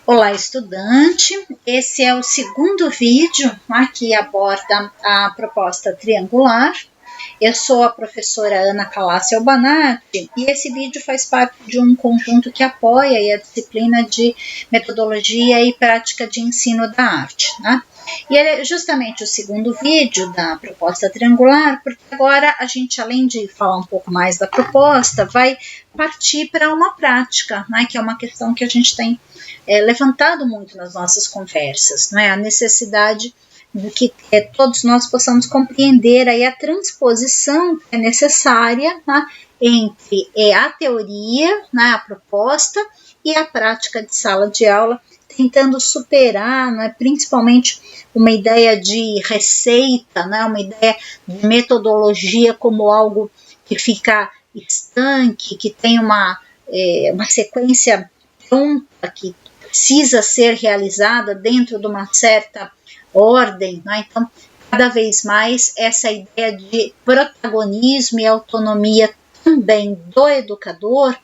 Olá, estudante! Esse é o segundo vídeo que aborda a proposta triangular. Eu sou a professora Ana Calassi Albanati e esse vídeo faz parte de um conjunto que apoia a disciplina de metodologia e prática de ensino da arte. E ele é justamente o segundo vídeo da proposta triangular, porque agora a gente, além de falar um pouco mais da proposta, vai partir para uma prática, que é uma questão que a gente tem levantado muito nas nossas conversas, a necessidade de que todos nós possamos compreender aí a transposição que é necessária entre a teoria, a proposta e a prática de sala de aula, tentando superar, principalmente uma ideia de receita, uma ideia de metodologia como algo que fica estanque, que tem uma sequência pronta, que precisa ser realizada dentro de uma certa ordem. Então, cada vez mais, essa ideia de protagonismo e autonomia também do educador,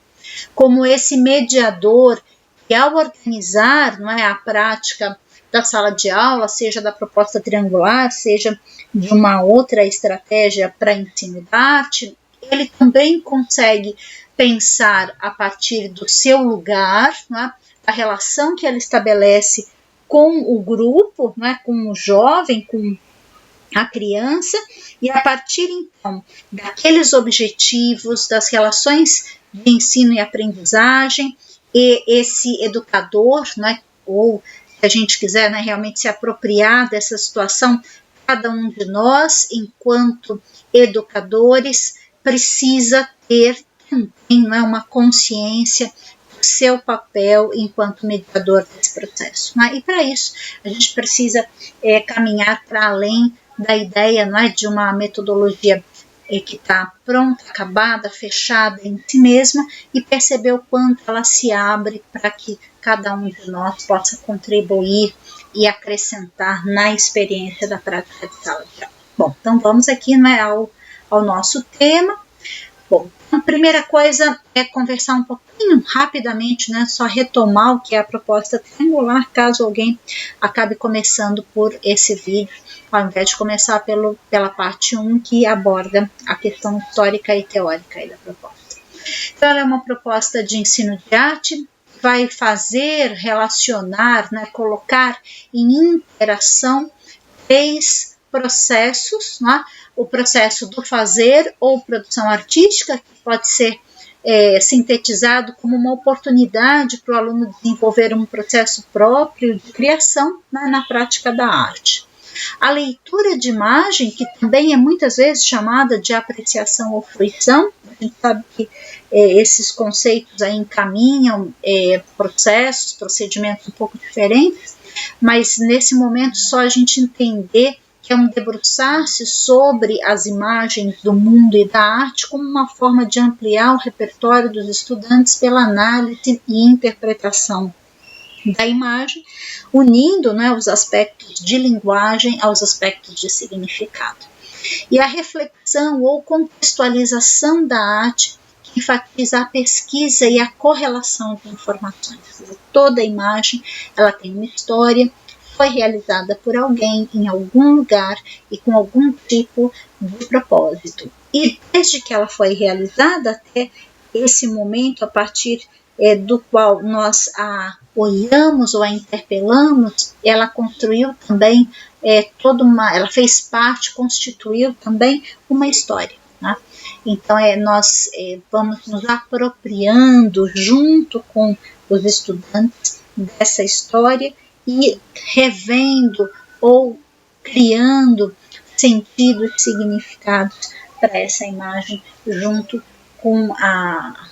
como esse mediador que, ao organizar a prática da sala de aula, seja da proposta triangular, seja de uma outra estratégia para ensino da arte, ele também consegue pensar a partir do seu lugar, a relação que ele estabelece com o grupo, com o jovem, com a criança, e a partir então daqueles objetivos, das relações de ensino e aprendizagem, e esse educador, ou se a gente quiser realmente se apropriar dessa situação, cada um de nós, enquanto educadores, precisa ter também uma consciência do seu papel enquanto mediador desse processo. E para isso, a gente precisa caminhar para além da ideia de uma metodologia que está pronta, acabada, fechada em si mesma, e perceber o quanto ela se abre para que cada um de nós possa contribuir e acrescentar na experiência da prática de sala de aula. Bom, então vamos aqui ao nosso tema. Bom, a primeira coisa é conversar um pouquinho rapidamente, só retomar o que é a proposta triangular, caso alguém acabe começando por esse vídeo, ao invés de começar pela parte 1, que aborda a questão histórica e teórica da proposta. Então, ela é uma proposta de ensino de arte, vai fazer, relacionar, colocar em interação 3 processos, o processo do fazer ou produção artística, que pode ser sintetizado como uma oportunidade para o aluno desenvolver um processo próprio de criação na prática da arte. A leitura de imagem, que também é muitas vezes chamada de apreciação ou fruição, a gente sabe que esses conceitos aí encaminham procedimentos um pouco diferentes, mas nesse momento só a gente entender que é um debruçar-se sobre as imagens do mundo e da arte como uma forma de ampliar o repertório dos estudantes pela análise e interpretação da imagem, unindo os aspectos de linguagem aos aspectos de significado. E a reflexão ou contextualização da arte que enfatiza a pesquisa e a correlação de informações. Toda imagem ela tem uma história, foi realizada por alguém em algum lugar e com algum tipo de propósito. E desde que ela foi realizada até esse momento, a partir do qual nós a olhamos ou a interpelamos, ela construiu também ela fez parte, constituiu também uma história. Então, nós vamos nos apropriando junto com os estudantes dessa história e revendo ou criando sentidos e significados para essa imagem junto com a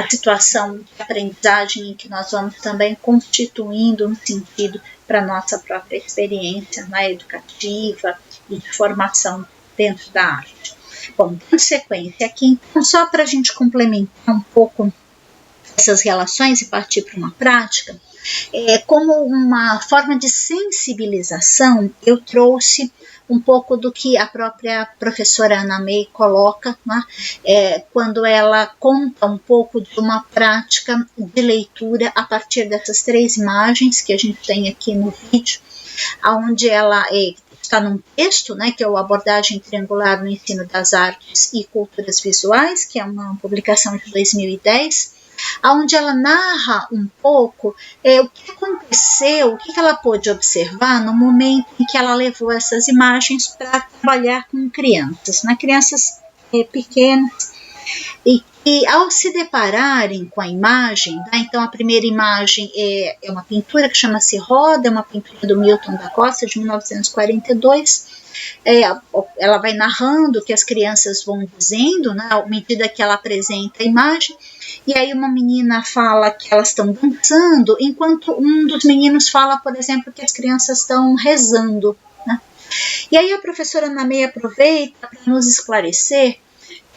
situação de aprendizagem em que nós vamos também constituindo um sentido para a nossa própria experiência educativa e de formação dentro da arte. Bom, em sequência aqui, então, só para a gente complementar um pouco essas relações e partir para uma prática, Como uma forma de sensibilização, eu trouxe um pouco do que a própria professora Ana May coloca, né, quando ela conta um pouco de uma prática de leitura a partir dessas 3 imagens que a gente tem aqui no vídeo, onde ela está num texto, né, que é o Abordagem Triangular no Ensino das Artes e Culturas Visuais, que é uma publicação de 2010, onde ela narra um pouco o que aconteceu, o que ela pôde observar no momento em que ela levou essas imagens para trabalhar com crianças, né, crianças pequenas, e que ao se depararem com a imagem, né, então a primeira imagem é uma pintura que chama-se Roda, é uma pintura do Milton da Costa, de 1942, ela vai narrando o que as crianças vão dizendo, né, à medida que ela apresenta a imagem, e aí uma menina fala que elas estão dançando, enquanto um dos meninos fala, por exemplo, que as crianças estão rezando, né? E aí a professora Ana May aproveita para nos esclarecer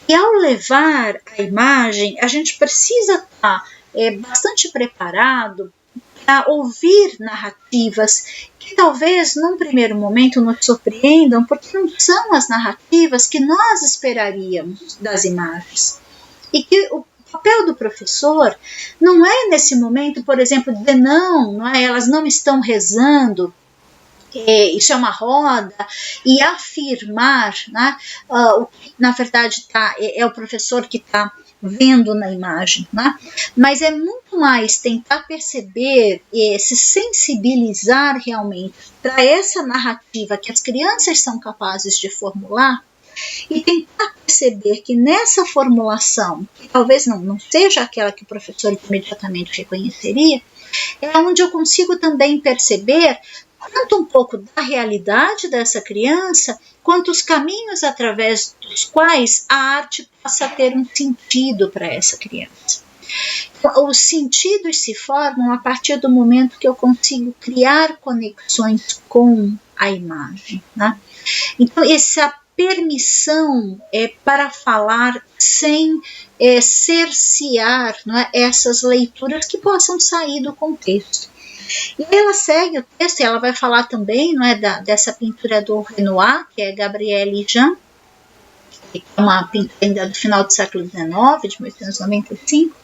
que ao levar a imagem, a gente precisa estar bastante preparado para ouvir narrativas que talvez num primeiro momento nos surpreendam, porque não são as narrativas que nós esperaríamos das imagens. E que o papel do professor não é nesse momento, por exemplo, dizer não é, elas não estão rezando, isso é uma roda, e afirmar, né, o que na verdade é o professor que está vendo na imagem, né? Mas é muito mais tentar perceber, se sensibilizar realmente para essa narrativa que as crianças são capazes de formular, e tentar perceber que nessa formulação, que talvez não seja aquela que o professor imediatamente reconheceria, é onde eu consigo também perceber tanto um pouco da realidade dessa criança, quanto os caminhos através dos quais a arte possa ter um sentido para essa criança. Os sentidos se formam a partir do momento que eu consigo criar conexões com a imagem, né? Então, essa permissão para falar sem cercear, não é, essas leituras que possam sair do contexto. E ela segue o texto e ela vai falar também, não é, dessa pintura do Renoir, que é Gabrielle Jean, que é uma pintura ainda do final do século XIX, de 1895.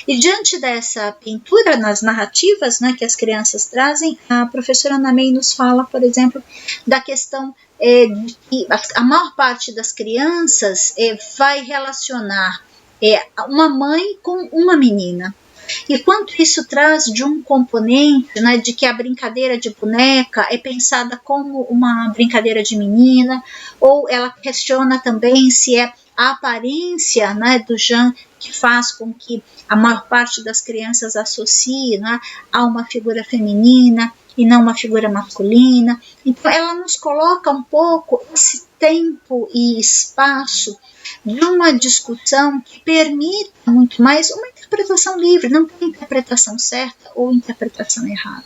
E diante dessa pintura, nas narrativas, né, que as crianças trazem, a professora Ana May nos fala, por exemplo, da questão de que a maior parte das crianças vai relacionar uma mãe com uma menina. E quanto isso traz de um componente, né, de que a brincadeira de boneca é pensada como uma brincadeira de menina, ou ela questiona também se é a aparência, né, do Jean que faz com que a maior parte das crianças associe, né, a uma figura feminina e não uma figura masculina. Então ela nos coloca um pouco esse tempo e espaço de uma discussão que permita muito mais uma interpretação livre, não tem interpretação certa ou interpretação errada.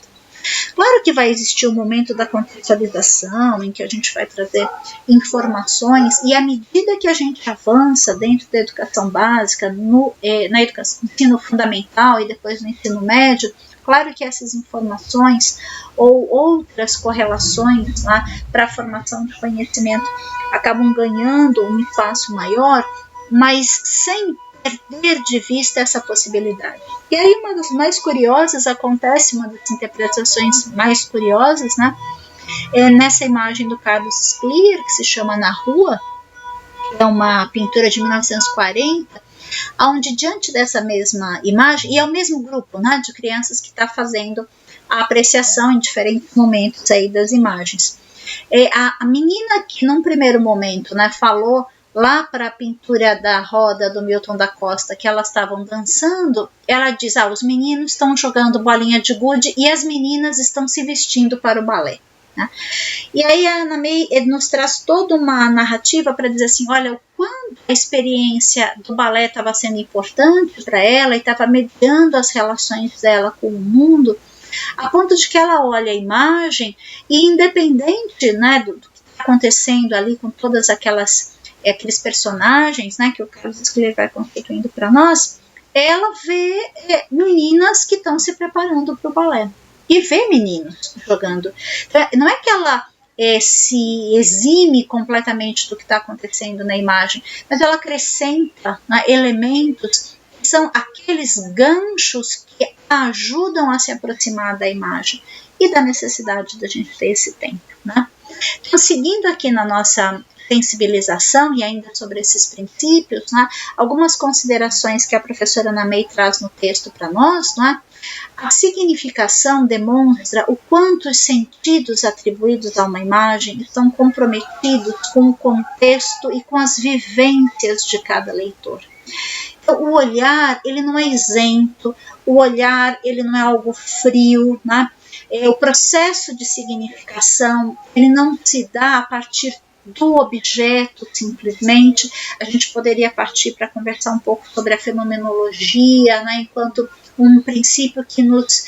Claro que vai existir um momento da contextualização, em que a gente vai trazer informações, e à medida que a gente avança dentro da educação básica, na educação, no ensino fundamental e depois no ensino médio, claro que essas informações ou outras correlações para a formação de conhecimento acabam ganhando um espaço maior, mas sem perder de vista essa possibilidade. E aí uma das mais curiosas acontece, uma das interpretações mais curiosas, né, nessa imagem do Carlos Clear, que se chama Na Rua, que é uma pintura de 1940, onde diante dessa mesma imagem, e é o mesmo grupo, né, de crianças que está fazendo a apreciação em diferentes momentos aí das imagens. A menina que num primeiro momento, né, falou lá para a pintura da Roda do Milton da Costa que elas estavam dançando, ela diz, os meninos estão jogando bolinha de gude e as meninas estão se vestindo para o balé. Né? E aí a Ana May nos traz toda uma narrativa para dizer assim, olha, o quanto a experiência do balé estava sendo importante para ela e estava mediando as relações dela com o mundo, a ponto de que ela olha a imagem e independente, né, do que está acontecendo ali com todas aqueles personagens, né, que o Carlos Clear vai constituindo para nós, ela vê meninas que estão se preparando para o balé e vê meninos jogando. Então, não é que ela se exime completamente do que está acontecendo na imagem, mas ela acrescenta, né, elementos que são aqueles ganchos que ajudam a se aproximar da imagem e da necessidade da gente ter esse tempo, né? Então, seguindo aqui na nossa sensibilização e ainda sobre esses princípios, né, algumas considerações que a professora Ana May traz no texto para nós, né? A significação demonstra o quanto os sentidos atribuídos a uma imagem estão comprometidos com o contexto e com as vivências de cada leitor. Então, o olhar, ele não é isento, o olhar, ele não é algo frio, né? O processo de significação, ele não se dá a partir do objeto, simplesmente. A gente poderia partir para conversar um pouco sobre a fenomenologia, né, enquanto um princípio que nos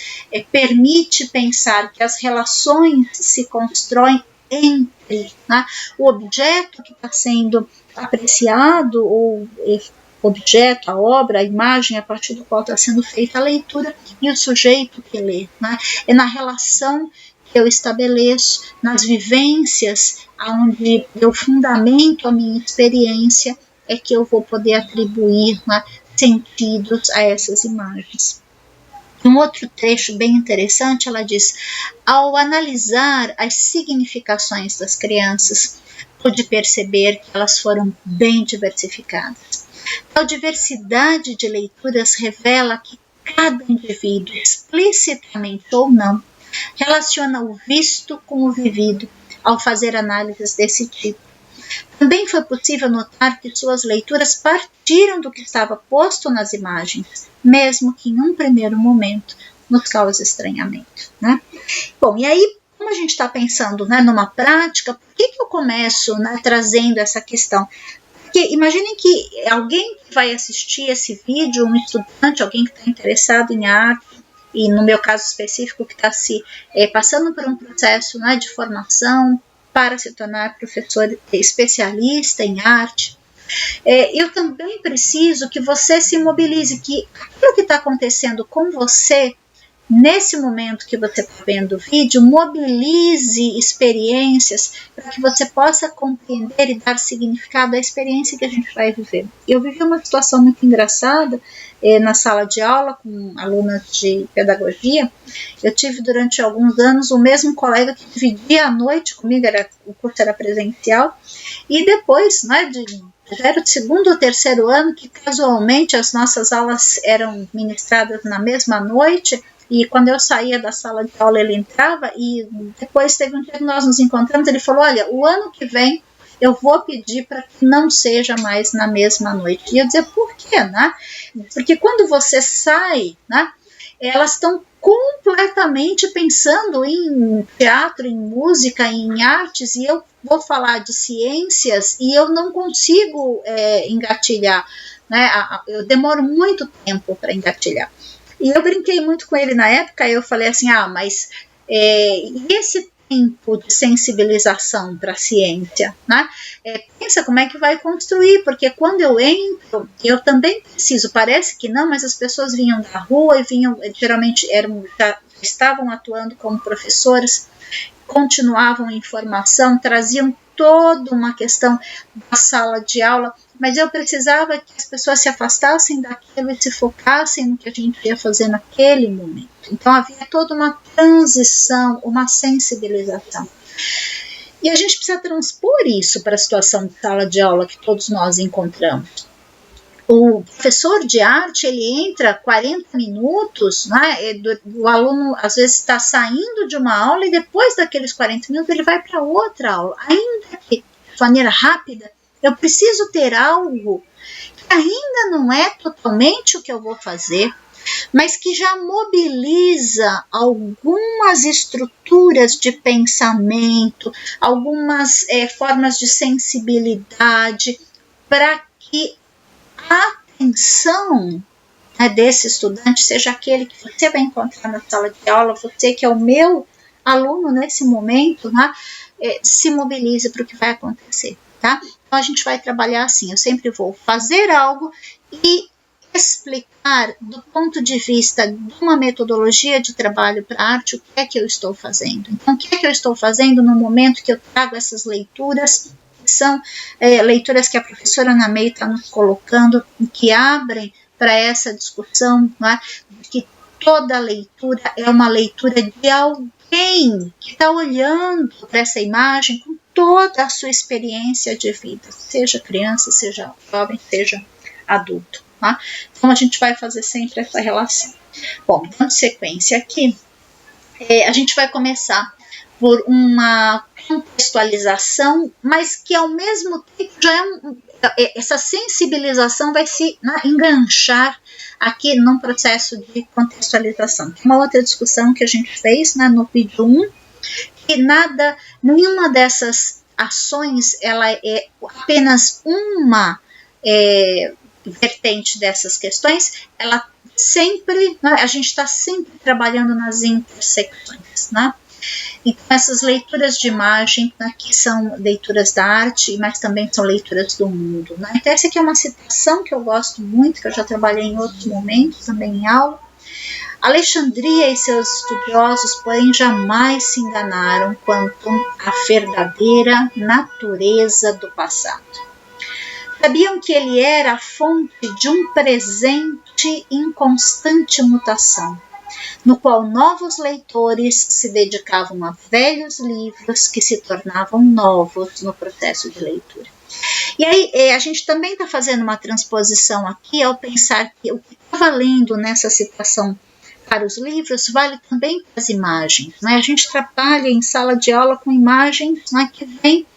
permite pensar que as relações se constroem entre, né, o objeto que está sendo apreciado, ou objeto, a obra, a imagem a partir do qual está sendo feita a leitura, e o sujeito que lê, né? É na relação que eu estabeleço, nas vivências onde eu fundamento a minha experiência, é que eu vou poder atribuir, né, sentidos a essas imagens. Um outro trecho bem interessante, ela diz: ao analisar as significações das crianças, pude perceber que elas foram bem diversificadas. A diversidade de leituras revela que cada indivíduo, explicitamente ou não, relaciona o visto com o vivido ao fazer análises desse tipo. Também foi possível notar que suas leituras partiram do que estava posto nas imagens, mesmo que em um primeiro momento nos cause estranhamento, né? Bom, e aí, como a gente está pensando, né, numa prática, por que eu começo, né, trazendo essa questão? Porque imaginem que alguém que vai assistir esse vídeo, um estudante, alguém que está interessado em arte, e no meu caso específico, que está se passando por um processo, né, de formação para se tornar professor especialista em arte, eu também preciso que você se mobilize, que aquilo que está acontecendo com você, nesse momento que você está vendo o vídeo, mobilize experiências para que você possa compreender e dar significado à experiência que a gente vai viver. Eu vivi uma situação muito engraçada na sala de aula com alunas de pedagogia. Eu tive durante alguns anos o mesmo colega que dividia a noite comigo, o curso era presencial, e depois, né, era o segundo ou terceiro ano que casualmente as nossas aulas eram ministradas na mesma noite. E quando eu saía da sala de aula, ele entrava, e depois teve um dia que nós nos encontramos, ele falou: olha, o ano que vem eu vou pedir para que não seja mais na mesma noite. E eu dizia: por quê, né? Porque quando você sai, né, elas estão completamente pensando em teatro, em música, em artes, e eu vou falar de ciências e eu não consigo engatilhar, né? Eu demoro muito tempo para engatilhar. E eu brinquei muito com ele na época, eu falei assim: mas e esse tempo de sensibilização para a ciência, né? Pensa como é que vai construir, porque quando eu entro, eu também preciso, parece que não, mas as pessoas vinham da rua e vinham, geralmente já estavam atuando como professores, continuavam em formação, traziam toda uma questão da sala de aula, mas eu precisava que as pessoas se afastassem daquilo e se focassem no que a gente ia fazer naquele momento. Então havia toda uma transição, uma sensibilização. E a gente precisa transpor isso para a situação de sala de aula que todos nós encontramos. O professor de arte, ele entra 40 minutos, né? O aluno às vezes está saindo de uma aula e depois daqueles 40 minutos ele vai para outra aula, ainda que de maneira rápida. Eu preciso ter algo que ainda não é totalmente o que eu vou fazer, mas que já mobiliza algumas estruturas de pensamento, algumas formas de sensibilidade, para que a atenção, né, desse estudante seja aquele que você vai encontrar na sala de aula, você que é o meu aluno nesse momento, né, se mobilize para o que vai acontecer. Tá? Então a gente vai trabalhar assim, eu sempre vou fazer algo e explicar do ponto de vista de uma metodologia de trabalho para arte o que é que eu estou fazendo. Então, o que é que eu estou fazendo no momento que eu trago essas leituras, que são leituras que a professora Ana May está nos colocando, que abrem para essa discussão, né, que toda leitura é uma leitura de alguém que está olhando para essa imagem com toda a sua experiência de vida, seja criança, seja jovem, seja adulto. Tá? Então, a gente vai fazer sempre essa relação. Bom, dando sequência aqui, a gente vai começar por uma contextualização, mas que ao mesmo tempo já essa sensibilização vai se enganchar aqui num processo de contextualização. Uma outra discussão que a gente fez no vídeo 1, que nenhuma dessas ações ela é apenas uma vertente dessas questões, ela sempre, a gente está sempre trabalhando nas intersecções, né? Então, essas leituras de imagem, que são leituras da arte, mas também são leituras do mundo. Né? Então, essa aqui é uma citação que eu gosto muito, que eu já trabalhei em outros momentos, também em aula. Alexandria e seus estudiosos, porém, jamais se enganaram quanto à verdadeira natureza do passado. Sabiam que ele era a fonte de um presente em constante mutação, no qual novos leitores se dedicavam a velhos livros que se tornavam novos no processo de leitura. E aí a gente também está fazendo uma transposição aqui ao pensar que o que estava lendo nessa citação para os livros vale também para as imagens. Né? A gente trabalha em sala de aula com imagens que vêm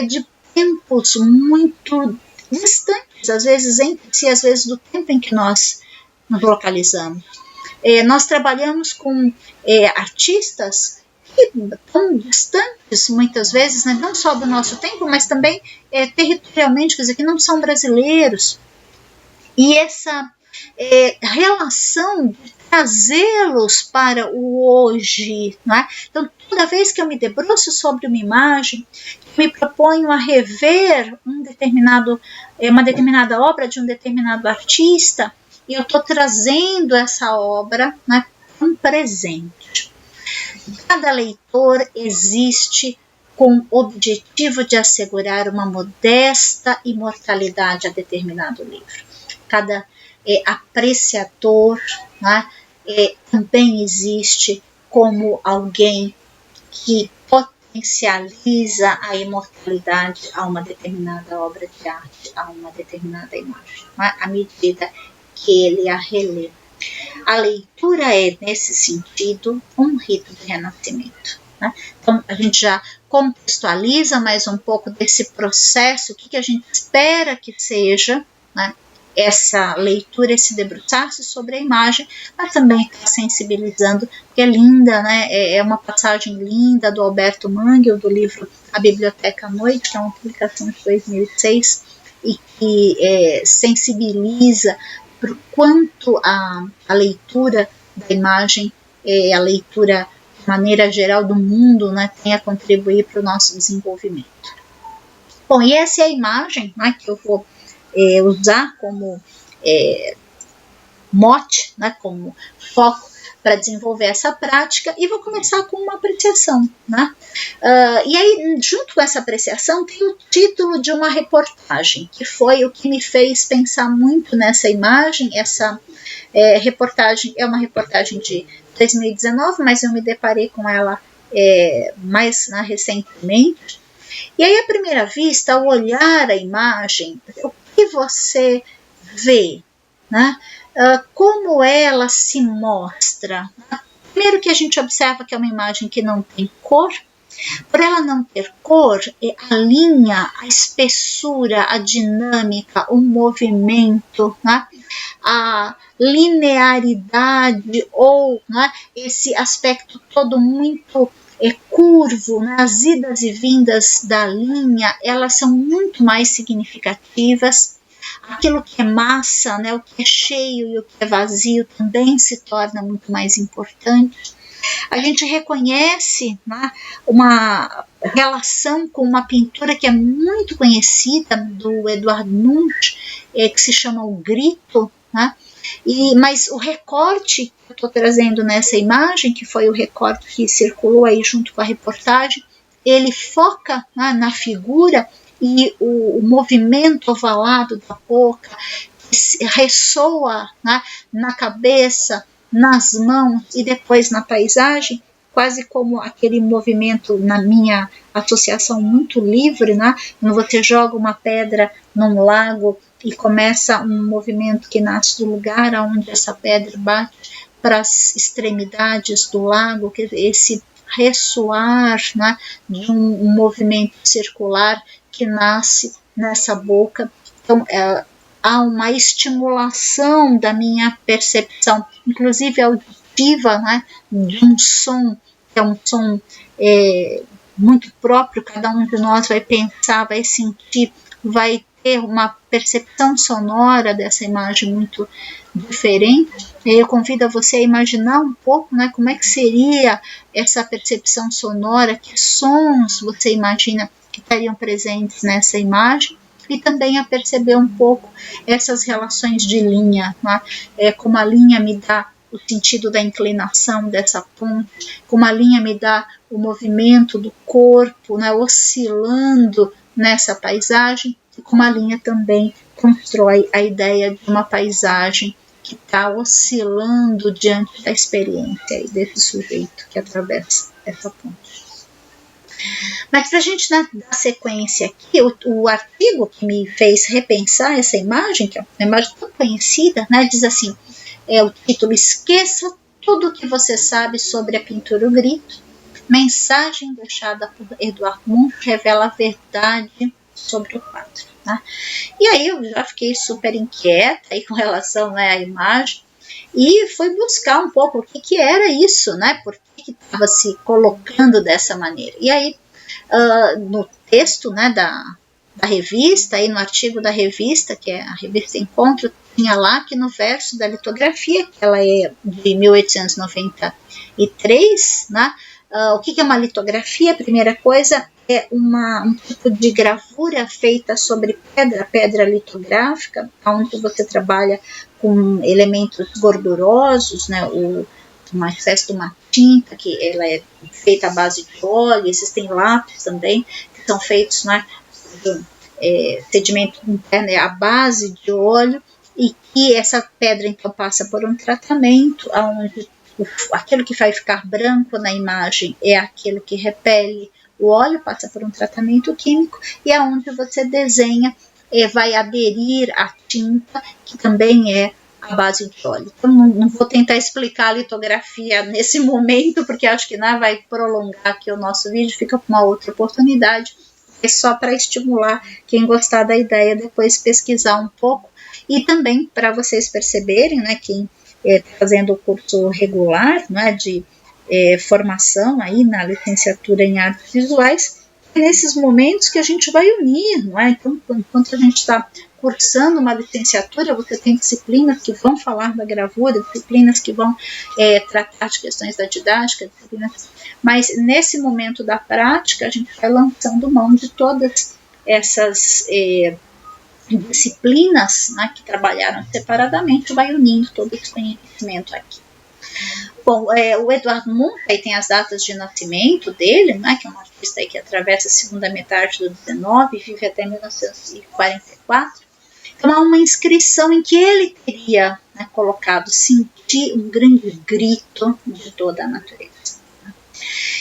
de tempos muito distantes, às vezes entre si, às vezes do tempo em que nós nos localizamos. Nós trabalhamos com artistas que estão distantes, muitas vezes, não só do nosso tempo, mas também territorialmente, quer dizer, que não são brasileiros. E essa relação de trazê-los para o hoje. Né? Então, toda vez que eu me debruço sobre uma imagem, me proponho a rever uma determinada obra de um determinado artista, e eu estou trazendo essa obra para um presente. Cada leitor existe com o objetivo de assegurar uma modesta imortalidade a determinado livro. Cada apreciador também existe como alguém que potencializa a imortalidade a uma determinada obra de arte, a uma determinada imagem, à medida que ele a relê. A leitura é, nesse sentido, um rito de renascimento. Né? Então, a gente já contextualiza mais um pouco desse processo, o que a gente espera que seja, essa leitura, esse debruçar-se sobre a imagem, mas também está sensibilizando, porque é linda, é uma passagem linda do Alberto Mangel, do livro A Biblioteca à Noite, que é uma publicação de 2006, e que sensibiliza para o quanto a leitura da imagem, a leitura de maneira geral do mundo, tem a contribuir para o nosso desenvolvimento. Bom, e essa é a imagem que eu vou usar como mote, como foco para desenvolver essa prática, e vou começar com uma apreciação. E aí, junto com essa apreciação, tem o título de uma reportagem, que foi o que me fez pensar muito nessa imagem. Essa reportagem é uma reportagem de 2019, mas eu me deparei com ela mais recentemente. E aí, à primeira vista, ao olhar a imagem, o que você vê? Como ela se mostra? Primeiro que a gente observa que é uma imagem que não tem cor. Por ela não ter cor, a linha, a espessura, a dinâmica, o movimento, a linearidade ou esse aspecto todo muito curvo, as idas e vindas da linha, elas são muito mais significativas. Aquilo que é massa, o que é cheio e o que é vazio também se torna muito mais importante. A gente reconhece uma relação com uma pintura que é muito conhecida, do Edvard Munch, que se chama O Grito, né? Mas o recorte que eu estou trazendo nessa imagem, que foi o recorte que circulou aí junto com a reportagem, ele foca, né, na figura e o movimento ovalado da boca ressoa, né, na cabeça, nas mãos e depois na paisagem, quase como aquele movimento, na minha associação muito livre, né, quando você joga uma pedra num lago e começa um movimento que nasce do lugar onde essa pedra bate para as extremidades do lago, esse ressoar, né, de um movimento circular que nasce nessa boca. Então, há uma estimulação da minha percepção, inclusive auditiva, né, de um som, que é um som muito próprio, cada um de nós vai pensar, vai sentir, vai ter uma percepção sonora dessa imagem muito diferente. Eu convido você a imaginar um pouco, né, como é que seria essa percepção sonora, que sons você imagina que estariam presentes nessa imagem, e também a perceber um pouco essas relações de linha, né? Como a linha me dá o sentido da inclinação dessa ponte, como a linha me dá o movimento do corpo, né, oscilando nessa paisagem, e como a linha também constrói a ideia de uma paisagem que está oscilando diante da experiência desse sujeito que atravessa essa ponte. Mas para a gente dar sequência aqui, o artigo que me fez repensar essa imagem, que é uma imagem tão conhecida, né, diz assim, o título: Esqueça tudo o que você sabe sobre a pintura O Grito. Mensagem deixada por Edvard Munch revela a verdade sobre o quadro. Né? E aí eu já fiquei super inquieta aí com relação, né, à imagem, e fui buscar um pouco o que era isso, né? Por que estava se colocando dessa maneira. E aí, no texto, né, da revista, aí no artigo da revista, que é a revista Encontro, tinha lá que no verso da litografia, que ela é de 1893, né? O que é uma litografia? A primeira coisa é um tipo de gravura feita sobre pedra litográfica, onde você trabalha com elementos gordurosos, né, uma espécie de uma tinta, que ela é feita à base de óleo. Existem lápis também, que são feitos, né, de sedimento interno, à base de óleo, e que essa pedra então passa por um tratamento, onde aquilo que vai ficar branco na imagem é aquilo que repele o óleo, passa por um tratamento químico, e aonde você desenha vai aderir a tinta, que também é a base de óleo. Então, não vou tentar explicar a litografia nesse momento, porque acho que vai prolongar aqui o nosso vídeo, fica para uma outra oportunidade. É só para estimular quem gostar da ideia depois pesquisar um pouco, e também para vocês perceberem, né, quem fazendo o curso regular, né, de formação aí na licenciatura em artes visuais, é nesses momentos que a gente vai unir, não é? Então, enquanto a gente está cursando uma licenciatura, você tem disciplinas que vão falar da gravura, disciplinas que vão tratar de questões da didática, mas nesse momento da prática a gente vai lançando mão de todas essas disciplinas, né, que trabalharam separadamente, vai unindo todo esse conhecimento aqui. Bom, o Edvard Munch aí tem as datas de nascimento dele, né, que é um artista aí que atravessa a segunda metade do 19 e vive até 1944. Então há uma inscrição em que ele teria, né, colocado sentir um grande grito de toda a natureza.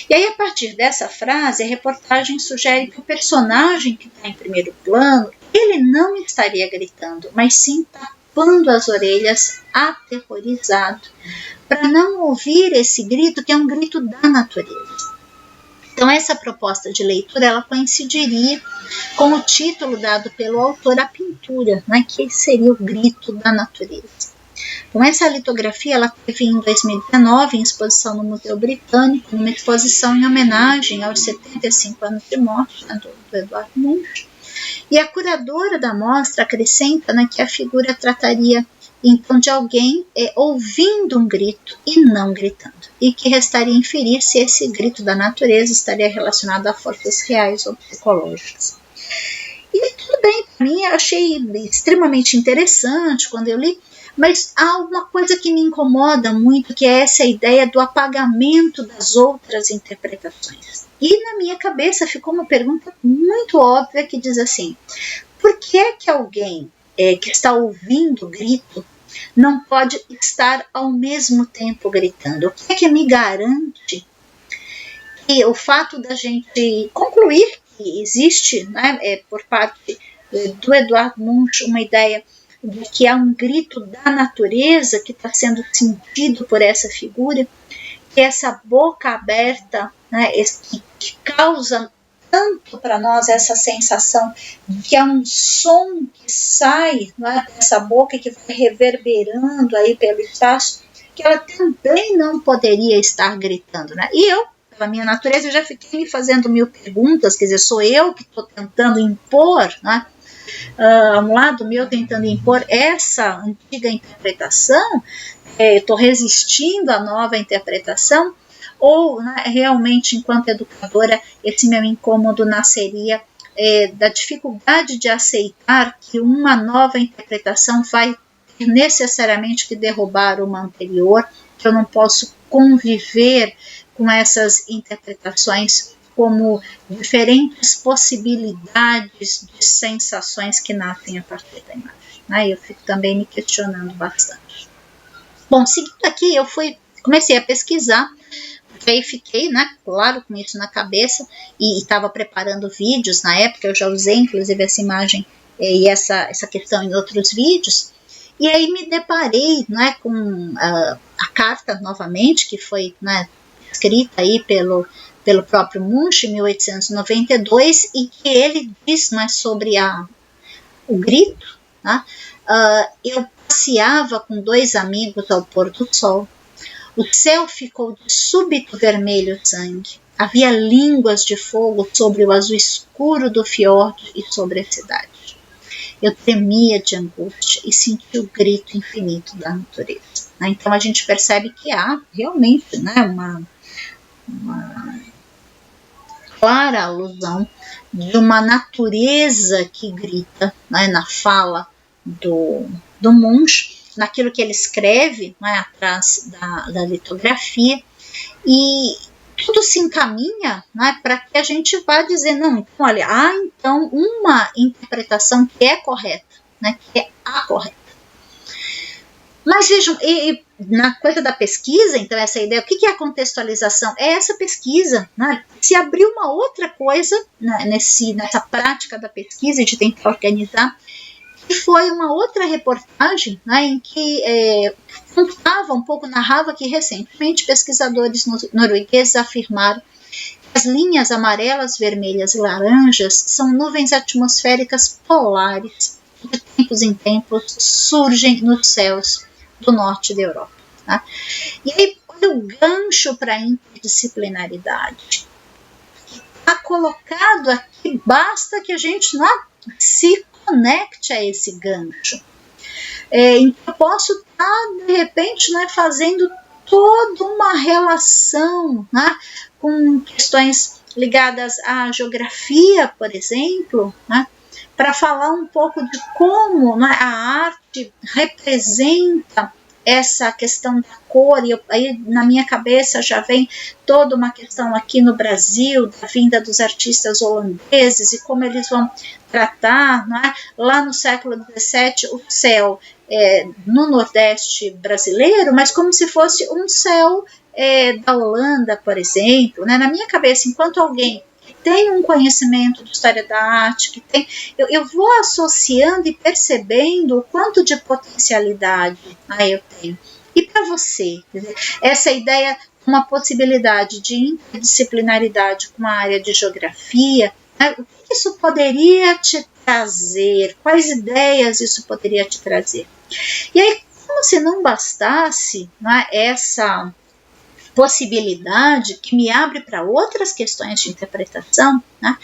E aí, a partir dessa frase, a reportagem sugere que o personagem que está em primeiro plano, ele não estaria gritando, mas sim tapando as orelhas, aterrorizado, para não ouvir esse grito, que é um grito da natureza. Então, essa proposta de leitura, ela coincidiria com o título dado pelo autor à pintura, né, que seria o grito da natureza. Então, essa litografia ela teve em 2019 em exposição no Museu Britânico, numa exposição em homenagem aos 75 anos de morte, né, do Edvard Munch. E a curadora da mostra acrescenta, né, que a figura trataria então de alguém ouvindo um grito e não gritando, e que restaria inferir se esse grito da natureza estaria relacionado a forças reais ou psicológicas. E tudo bem, para mim eu achei extremamente interessante quando eu li, Mas há uma coisa que me incomoda muito, que é essa ideia do apagamento das outras interpretações. E na minha cabeça ficou uma pergunta muito óbvia que diz assim: por que é que alguém que está ouvindo o grito não pode estar ao mesmo tempo gritando? O que é que me garante que o fato da gente concluir que existe, né, por parte do Eduardo Munch, uma ideia de que há um grito da natureza que está sendo sentido por essa figura, que essa boca aberta, né, que causa tanto para nós essa sensação de que há um som que sai, né, dessa boca, que vai reverberando aí pelo espaço, que ela também não poderia estar gritando, né? E eu, pela minha natureza, eu já fiquei me fazendo 1000 perguntas, quer dizer, sou eu que estou tentando impor, né, um lado meu tentando impor essa antiga interpretação, estou resistindo à nova interpretação, ou, né, realmente, enquanto educadora, esse meu incômodo nasceria da dificuldade de aceitar que uma nova interpretação vai ter necessariamente que derrubar uma anterior, que eu não posso conviver com essas interpretações como diferentes possibilidades de sensações que nascem a partir da imagem. Né? Eu fico também me questionando bastante. Bom, seguindo aqui, comecei a pesquisar, porque aí fiquei, né, claro, com isso na cabeça, e estava preparando vídeos na época, eu já usei inclusive essa imagem e essa questão em outros vídeos, e aí me deparei, né, com a carta novamente, que foi, né, escrita aí pelo próprio Munch, em 1892, e que ele diz, né, sobre o grito. Né? Eu passeava com 2 amigos ao pôr do sol. O céu ficou de súbito vermelho sangue. Havia línguas de fogo sobre o azul escuro do fiordo e sobre a cidade. Eu tremia de angústia e senti o grito infinito da natureza. Né? Então a gente percebe que há realmente, né, uma clara alusão de uma natureza que grita, né, na fala do Munch, naquilo que ele escreve, né, atrás da litografia, e tudo se encaminha, né, para que a gente vá dizer, não, então, olha, há então uma interpretação que é correta, né, que é a correta. Mas vejam, na coisa da pesquisa, então essa ideia, o que é a contextualização? É essa pesquisa, né? Se abriu uma outra coisa, né, nessa prática da pesquisa e de tentar organizar, que foi uma outra reportagem, né, em que contava um pouco, narrava que recentemente pesquisadores noruegueses afirmaram que as linhas amarelas, vermelhas e laranjas são nuvens atmosféricas polares que de tempos em tempos surgem nos céus do norte da Europa. Tá? E aí, olha o gancho para a interdisciplinaridade. Está colocado aqui, basta que a gente se conecte a esse gancho. Então, eu posso estar, de repente, né, fazendo toda uma relação, né, com questões ligadas à geografia, por exemplo, né, para falar um pouco de como, né, a arte representa essa questão da cor, e aí na minha cabeça já vem toda uma questão aqui no Brasil, da vinda dos artistas holandeses e como eles vão tratar, não é? Lá no século XVII, o céu no Nordeste brasileiro, mas como se fosse um céu da Holanda, por exemplo. Né? Na minha cabeça, enquanto alguém tem um conhecimento de história da arte, que tem, eu vou associando e percebendo o quanto de potencialidade eu tenho. E para você, essa ideia, uma possibilidade de interdisciplinaridade com a área de geografia, né, o que isso poderia te trazer? Quais ideias isso poderia te trazer? E aí, como se não bastasse, né, essa possibilidade que me abre para outras questões de interpretação, né?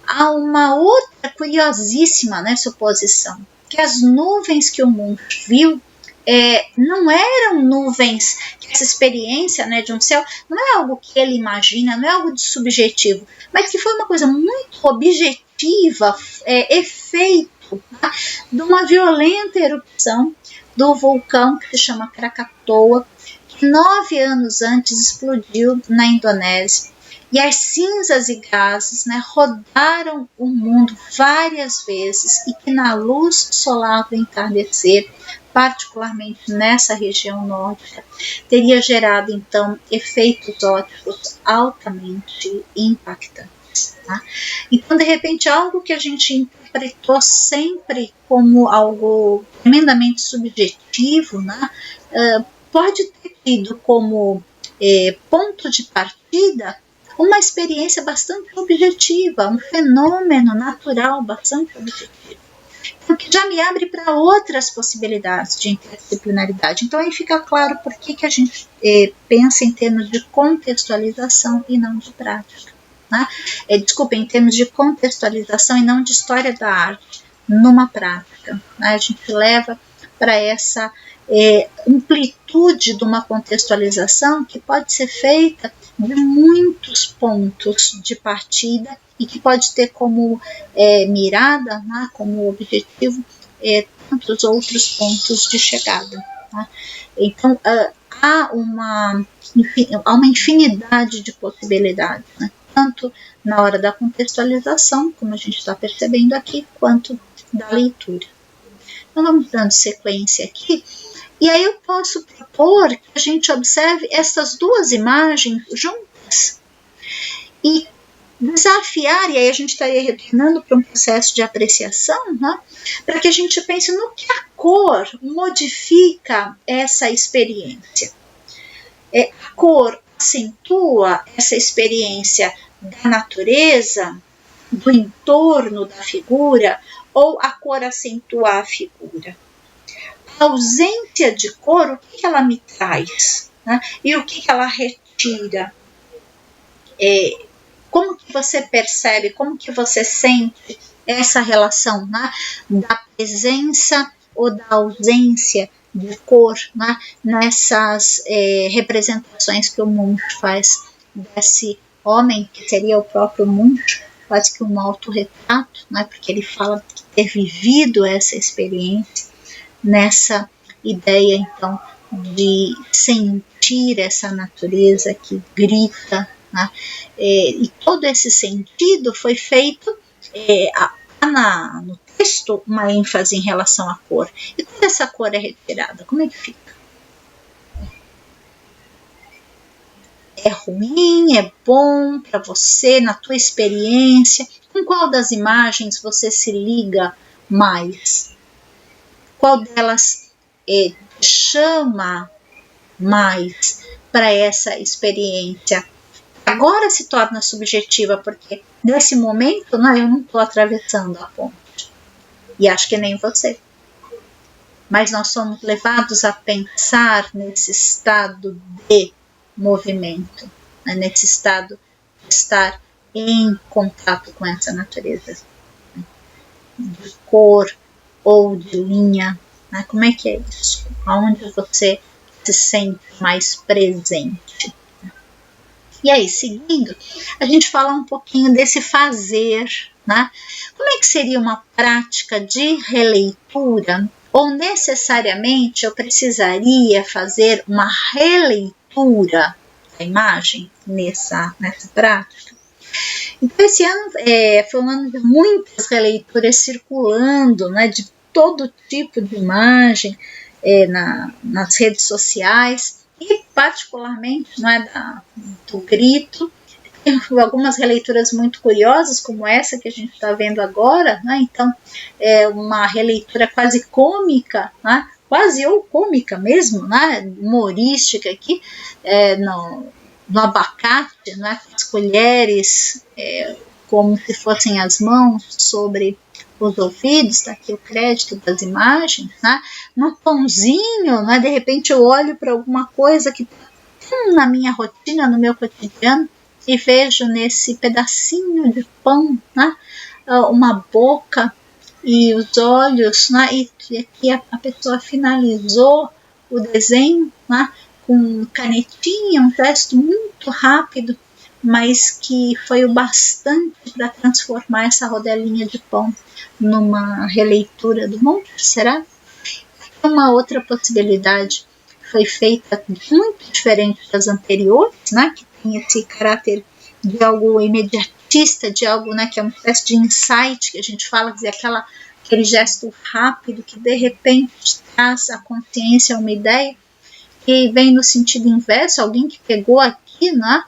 Há uma outra curiosíssima, né, suposição, que as nuvens que o Munch viu não eram nuvens, que essa experiência, né, de um céu não é algo que ele imagina, não é algo de subjetivo, mas que foi uma coisa muito objetiva, efeito, né, de uma violenta erupção do vulcão que se chama Krakatoa, que 9 anos antes explodiu na Indonésia. E as cinzas e gases, né, rodaram o mundo várias vezes e que na luz solar do entardecer, particularmente nessa região nórdica, teria gerado então efeitos ópticos altamente impactantes. Tá? Então, de repente, algo que a gente interpretou sempre como algo tremendamente subjetivo, né, pode ter tido como ponto de partida uma experiência bastante objetiva, um fenômeno natural bastante objetivo, o que já me abre para outras possibilidades de interdisciplinaridade. Então aí fica claro por que a gente pensa em termos de contextualização e não de prática. Né? Em termos de contextualização e não de história da arte numa prática. Né? A gente leva para essa amplitude de uma contextualização que pode ser feita de muitos pontos de partida e que pode ter como mirada, né, como objetivo, tantos outros pontos de chegada. Tá? Então, há uma infinidade de possibilidades, né, tanto na hora da contextualização, como a gente está percebendo aqui, quanto da leitura. Então, vamos dando sequência aqui. E aí eu posso propor que a gente observe essas duas imagens juntas e desafiar, e aí a gente estaria retornando para um processo de apreciação, né, para que a gente pense no que a cor modifica essa experiência. A cor acentua essa experiência da natureza, do entorno da figura, ou a cor acentua a figura? A ausência de cor, o que ela me traz? Né? E o que ela retira? Como que você percebe, como que você sente essa relação, né, da presença ou da ausência de cor, né, nessas representações que o Munch faz desse homem, que seria o próprio Munch, quase que um autorretrato, né, porque ele fala de ter vivido essa experiência, nessa ideia, então, de sentir essa natureza que grita, né? E todo esse sentido foi feito no texto, uma ênfase em relação à cor. E quando essa cor é retirada, como é que fica? É ruim, é bom para você, na tua experiência? Com qual das imagens você se liga mais? Qual delas chama mais para essa experiência? Agora se torna subjetiva, porque nesse momento eu não estou atravessando a ponte. E acho que nem você. Mas nós somos levados a pensar nesse estado de movimento, né? Nesse estado de estar em contato com essa natureza, né? De cor ou de linha, né? Como é que é isso? Aonde você se sente mais presente? E aí, seguindo, a gente fala um pouquinho desse fazer, né? Como é que seria uma prática de releitura? Ou necessariamente eu precisaria fazer uma releitura da imagem nessa prática? Então, esse ano foi um ano de muitas releituras circulando, né, de todo tipo de imagem nas redes sociais e particularmente, né, do grito. Tem algumas releituras muito curiosas, como essa que a gente está vendo agora, né? Então, uma releitura quase cômica, né? Quase ou cômica mesmo, né? Humorística aqui, no abacate, né? As colheres como se fossem as mãos sobre os ouvidos, está aqui o crédito das imagens, né? No pãozinho, né? De repente eu olho para alguma coisa que está na minha rotina, no meu cotidiano, e vejo nesse pedacinho de pão, né, uma boca e os olhos, né, e aqui a pessoa finalizou o desenho, né, com canetinha, um gesto muito rápido, mas que foi o bastante para transformar essa rodelinha de pão numa releitura do Munch, será? uma outra possibilidade foi feita muito diferente das anteriores, né, que tem esse caráter de algo imediatista, de algo, né, que é uma espécie de insight, que a gente fala, dizer, aquele gesto rápido que de repente traz à consciência uma ideia, que vem no sentido inverso, alguém que pegou aqui, né,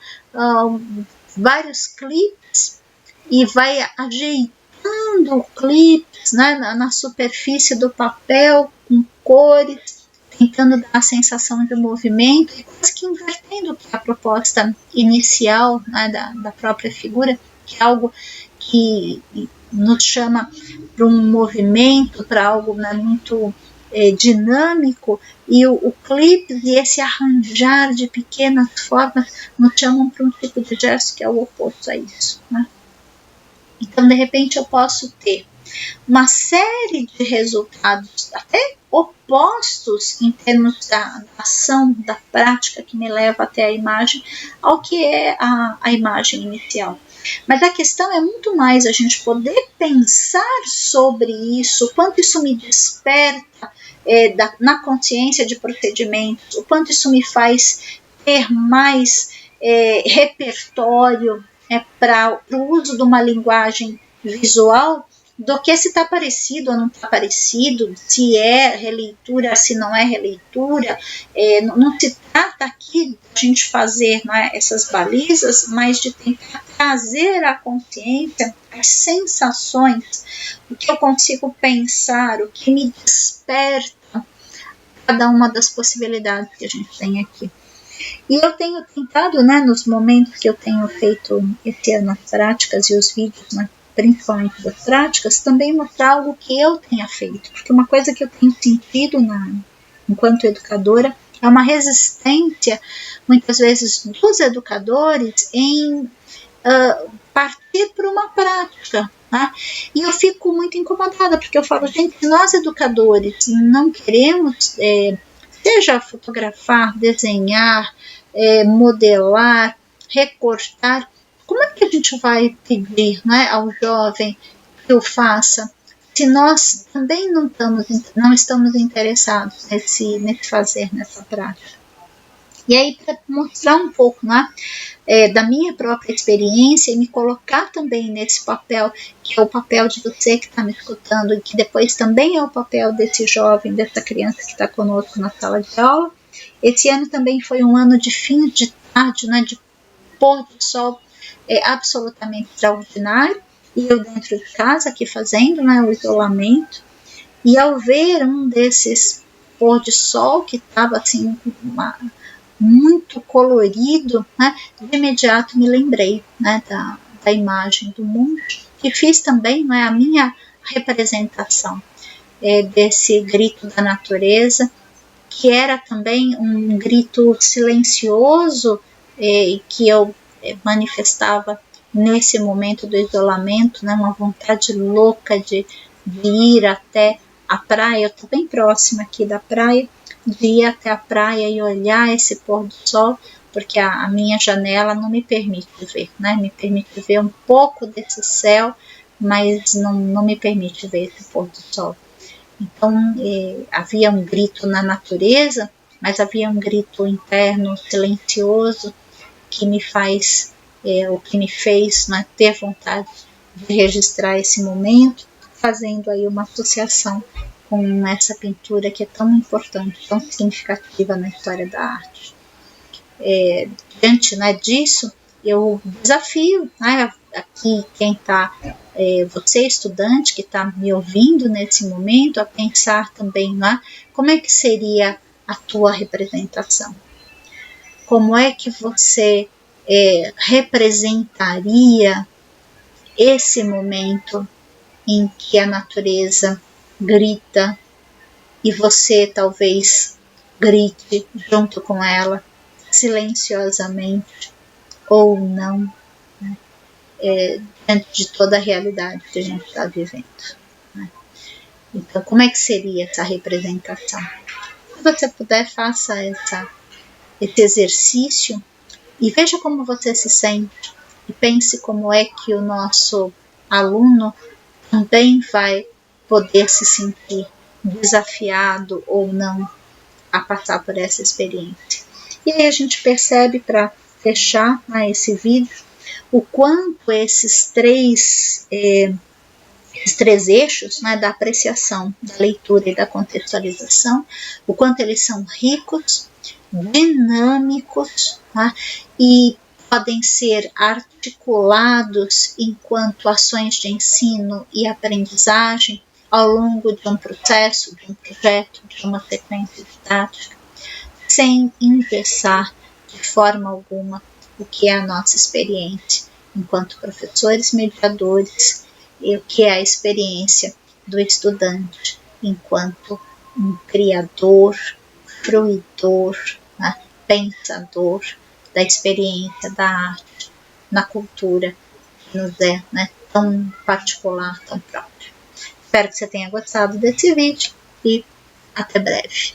vários clipes e vai ajeitando clipes, né, na superfície do papel, com cores, tentando dar a sensação de movimento e quase que invertendo a proposta inicial, né, da própria figura, que é algo que nos chama para um movimento, para algo, né, muito dinâmico, e o clipe e esse arranjar de pequenas formas nos chamam para um tipo de gesto que é o oposto a isso, né? Então, de repente, eu posso ter uma série de resultados até opostos em termos da ação, da prática que me leva até a imagem, ao que é a imagem inicial. Mas a questão é muito mais a gente poder pensar sobre isso, o quanto isso me desperta na consciência de procedimentos, o quanto isso me faz ter mais repertório para o uso de uma linguagem visual, do que se está parecido ou não está parecido, se é releitura, se não é releitura. Não se trata aqui de a gente fazer, né, essas balizas, mas de tentar trazer à consciência as sensações, o que eu consigo pensar, o que me desperta cada uma das possibilidades que a gente tem aqui. E eu tenho tentado, né, nos momentos que eu tenho feito esse ano as práticas e os vídeos, né, principalmente das práticas, também mostrar algo que eu tenha feito. Porque uma coisa que eu tenho sentido enquanto educadora é uma resistência, muitas vezes, dos educadores em partir para uma prática. Né? E eu fico muito incomodada, porque eu falo, gente, nós educadores não queremos, seja fotografar, desenhar, modelar, recortar, como é que a gente vai pedir, né, ao jovem que o faça, se nós também não estamos interessados nesse fazer, nessa prática? E aí, para mostrar um pouco, né, da minha própria experiência e me colocar também nesse papel, que é o papel de você que está me escutando, e que depois também é o papel desse jovem, dessa criança que está conosco na sala de aula. Esse ano também foi um ano de fim de tarde, né, de pôr do sol absolutamente extraordinário, e eu dentro de casa aqui fazendo, né, o isolamento, e ao ver um desses pôr de sol que estava assim muito colorido, né, de imediato me lembrei, né, da imagem do mundo, e fiz também, né, a minha representação desse grito da natureza, que era também um grito silencioso que eu manifestava nesse momento do isolamento, né, uma vontade louca de ir até a praia. Eu estou bem próxima aqui da praia, de ir até a praia e olhar esse pôr do sol, porque a minha janela não me permite ver, né, me permite ver um pouco desse céu, mas não me permite ver esse pôr do sol. Então, havia um grito na natureza, mas havia um grito interno silencioso que me faz, o que me fez, né, ter vontade de registrar esse momento, fazendo aí uma associação com essa pintura que é tão importante, tão significativa na história da arte. Diante, né, disso, eu desafio, né, aqui quem está, você estudante que está me ouvindo nesse momento, a pensar também, né, como é que seria a tua representação? Como é que você representaria esse momento em que a natureza grita e você talvez grite junto com ela, silenciosamente ou não, né, diante de toda a realidade que a gente está vivendo, né? Então, como é que seria essa representação? Se você puder, faça esse exercício e veja como você se sente e pense como é que o nosso aluno também vai poder se sentir desafiado ou não a passar por essa experiência. E aí a gente percebe, para fechar esse vídeo, o quanto esses três eixos, né, da apreciação, da leitura e da contextualização, o quanto eles são ricos, dinâmicos, tá, e podem ser articulados enquanto ações de ensino e aprendizagem ao longo de um processo, de um projeto, de uma sequência didática, sem engessar de forma alguma o que é a nossa experiência enquanto professores mediadores e o que é a experiência do estudante enquanto um criador, fruidor, né, pensador da experiência da arte na cultura que nos é, né, tão particular, tão própria. Espero que você tenha gostado desse vídeo e até breve.